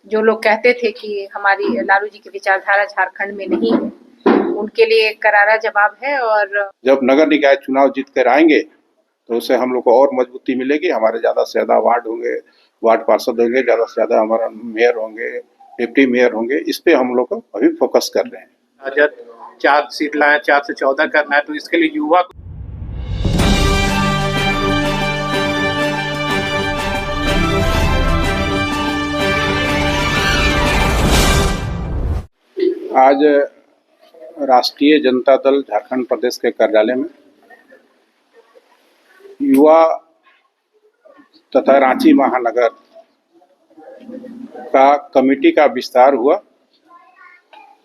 जो लोग कहते थे कि हमारी लालू जी की विचारधारा झारखंड में नहीं है, उनके लिए करारा जवाब है। और जब नगर निकाय चुनाव जीत कर आएंगे तो उससे हम लोग को और मजबूती मिलेगी। हमारे ज़्यादा से ज़्यादा वार्ड होंगे, वार्ड पार्षद होंगे, ज़्यादा से ज़्यादा हमारा मेयर होंगे, डिप्टी मेयर होंगे। इस पे हम लोग को अभी फोकस कर रहे हैं। जब 4 सीट लाए, 4 से 14 करना है, तो इसके लिए युवा आज राष्ट्रीय जनता दल झारखंड प्रदेश के कार्यालय में युवा तथा रांची महानगर का कमेटी का विस्तार हुआ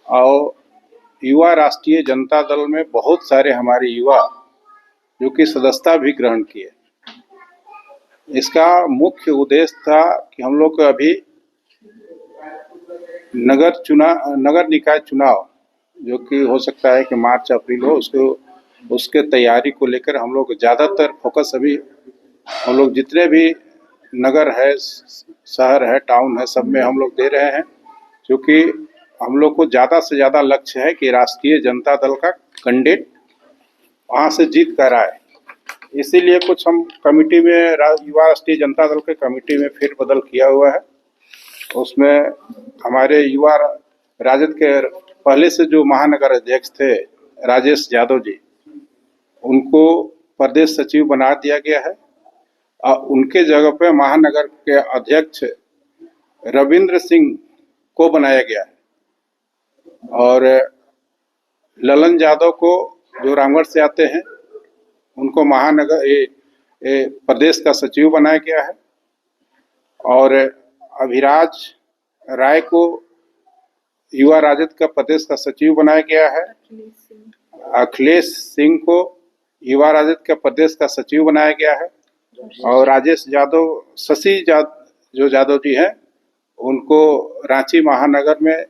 और युवा राष्ट्रीय जनता दल में बहुत सारे हमारे युवा जो कि सदस्यता भी ग्रहण किए। इसका मुख्य उद्देश्य था कि हम लोग अभी नगर निकाय चुनाव जो कि हो सकता है कि मार्च अप्रैल हो, उसके तैयारी को लेकर हम लोग ज़्यादातर फोकस अभी हम लोग जितने भी नगर है, शहर है, टाउन है, सब में हम लोग दे रहे हैं, क्योंकि हम लोग को ज़्यादा से ज़्यादा लक्ष्य है कि राष्ट्रीय जनता दल का कैंडिडेट वहाँ से जीत कर आए। इसीलिए कुछ हम कमेटी में युवा राष्ट्रीय जनता दल के कमेटी में फेरबदल किया हुआ है। उसमें हमारे युवा राजद के पहले से जो महानगर अध्यक्ष थे राजेश यादव जी, उनको प्रदेश सचिव बना दिया गया है और उनके जगह पे महानगर के अध्यक्ष रविंद्र सिंह को बनाया गया है और ललन यादव को जो रामगढ़ से आते हैं उनको महानगर प्रदेश का सचिव बनाया गया है और अभिराज राय को युवा राजद का प्रदेश का सचिव बनाया गया है। अखिलेश सिंह को युवा राजद का प्रदेश का सचिव बनाया गया है और राजेश यादव जो यादव जी हैं उनको रांची महानगर में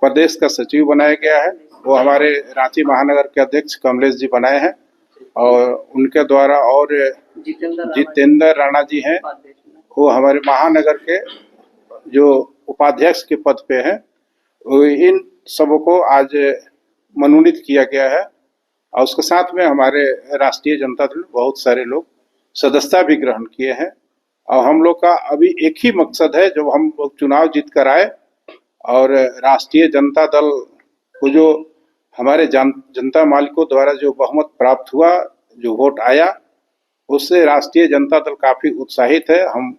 प्रदेश का सचिव बनाया गया है। वो हमारे रांची महानगर के अध्यक्ष कमलेश जी बनाए हैं और उनके द्वारा और जितेंद्र राणा जी हैं, वो हमारे महानगर के जो उपाध्यक्ष के पद पे हैं। इन सबको आज मनोनीत किया गया है और उसके साथ में हमारे राष्ट्रीय जनता दल बहुत सारे लोग सदस्यता भी ग्रहण किए हैं और हम लोग का अभी एक ही मकसद है, जब हम लोग चुनाव जीत कर आए और राष्ट्रीय जनता दल को जो हमारे जनता मालिकों द्वारा जो बहुमत प्राप्त हुआ, जो वोट आया, उससे राष्ट्रीय जनता दल काफी उत्साहित है। हम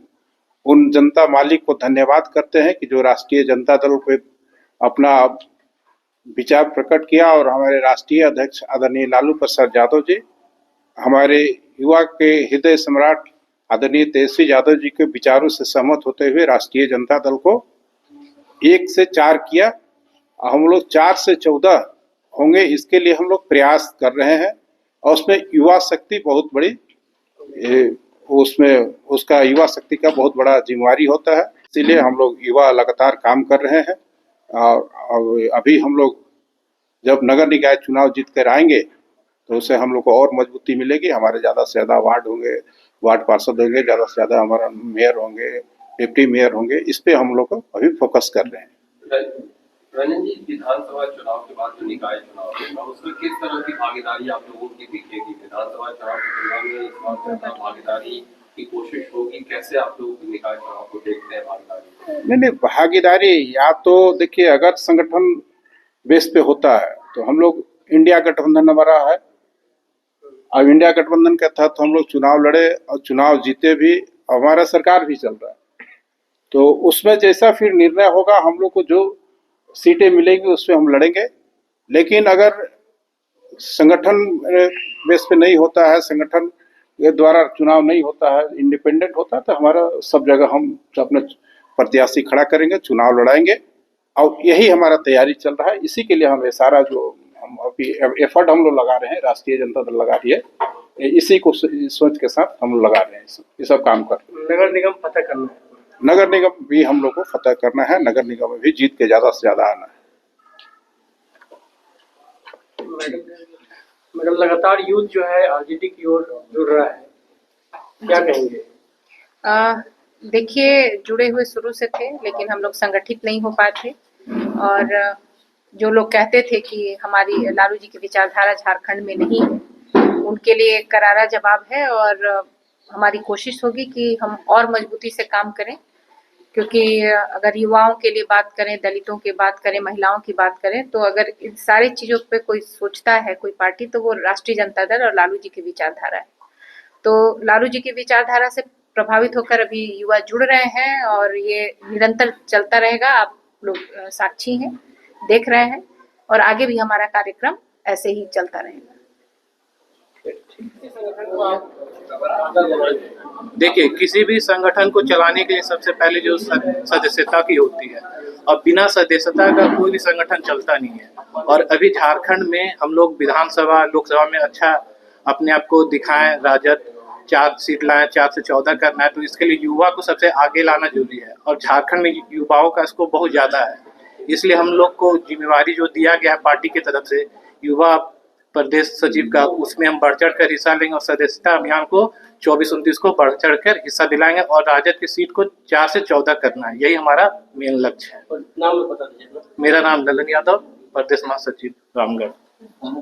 उन जनता मालिक को धन्यवाद करते हैं कि जो राष्ट्रीय जनता दल पे अपना विचार प्रकट किया और हमारे राष्ट्रीय अध्यक्ष आदरणीय लालू प्रसाद यादव जी, हमारे युवा के हृदय सम्राट आदरणीय तेजस्वी यादव जी के विचारों से सहमत होते हुए राष्ट्रीय जनता दल को 1 से 4 किया। हम लोग 4 से 14 होंगे, इसके लिए हम लोग प्रयास कर रहे हैं और उसमें युवा शक्ति बहुत बड़ी, उसमें उसका युवा शक्ति का बहुत बड़ा जिम्मेवारी होता है। इसीलिए हम लोग युवा लगातार काम कर रहे हैं और अभी हम लोग जब नगर निकाय चुनाव जीत कर आएंगे तो उससे हम लोग को और मजबूती मिलेगी। हमारे ज़्यादा से ज़्यादा वार्ड होंगे, वार्ड पार्षद होंगे, ज़्यादा से ज़्यादा हमारा मेयर होंगे, डिप्टी मेयर होंगे। इस पे हम लोग अभी फोकस कर रहे हैं। रंजन जी, विधानसभा चुनाव के बाद जो निकाय चुनाव होगा उसमें किस तरह की भागीदारी आप लोगों की दिखेगी? विधानसभा चुनाव की तुलना में इस बार ज्यादा भागीदारी की कोशिश होगी, कैसे आप लोग निकाय चुनाव को देखते हैं भागीदारी? नहीं, भागीदारी या तो देखिए, अगर संगठन बेस पे होता है तो हम लोग इंडिया गठबंधन हमारा है, अब इंडिया गठबंधन के तहत हम लोग चुनाव लड़े और चुनाव जीते भी, हमारा सरकार भी चल रहा है, तो उसमें जैसा फिर निर्णय होगा, हम लोग को जो सीटें मिलेंगी उसमें हम लड़ेंगे। लेकिन अगर संगठन बेस पे नहीं होता है, संगठन के द्वारा चुनाव नहीं होता है, इंडिपेंडेंट होता है, तो हमारा सब जगह हम अपने प्रत्याशी खड़ा करेंगे, चुनाव लड़ाएंगे और यही हमारा तैयारी चल रहा है। इसी के लिए हमें सारा जो हम अभी एफर्ट हम लोग लगा रहे हैं, राष्ट्रीय जनता दल लगा रही है, इसी को सोच के साथ हम लगा रहे हैं, ये सब काम कर रहे हैं। नगर निगम फतह करना है, नगर निगम भी हम लोग को फतह करना है, नगर निगम में भी जीत के ज्यादा से ज्यादा आना है। मैडम, लगातार यूथ जो है आरजेडी की ओर जुड़ रहा है, क्या कहेंगे? देखिए, जुड़े हुए शुरू से थे, लेकिन हम लोग संगठित नहीं हो पाए थे। और जो लोग कहते थे कि हमारी लालू जी की विचारधारा झारखंड में नहीं है, उनके लिए करारा जवाब है। और हमारी कोशिश होगी कि हम और मजबूती से काम करें, क्योंकि अगर युवाओं के लिए बात करें, दलितों की बात करें, महिलाओं की बात करें, तो अगर इन सारी चीज़ों पे कोई सोचता है, कोई पार्टी, तो वो राष्ट्रीय जनता दल और लालू जी की विचारधारा है। तो लालू जी की विचारधारा से प्रभावित होकर अभी युवा जुड़ रहे हैं और ये निरंतर चलता रहेगा। आप लोग साक्षी हैं, देख रहे हैं, और आगे भी हमारा कार्यक्रम ऐसे ही चलता रहेगा। देखिए, किसी भी संगठन को चलाने के लिए सबसे पहले जो सदस्यता की होती है, और बिना सदस्यता का कोई भी संगठन चलता नहीं है। और अभी झारखंड में हम लोग विधानसभा, लोकसभा में अच्छा अपने आप को दिखाएं, राजद 4 सीट लाएं, 4 से 14 करना है, तो इसके लिए युवा को सबसे आगे लाना जरूरी है। और झारखंड में युवाओं का स्कोप बहुत ज़्यादा है, इसलिए हम लोग को जिम्मेवारी जो दिया गया है पार्टी की तरफ से युवा प्रदेश सचिव का, उसमें हम बढ़ चढ़ कर हिस्सा लेंगे और सदस्यता अभियान को 24-29 को बढ़ चढ़ कर हिस्सा दिलाएंगे और राजद की सीट को 4 से 14 करना है, यही हमारा मेन लक्ष्य है। नाम बता दीजिए। मेरा नाम ललन यादव, प्रदेश महासचिव रामगढ़।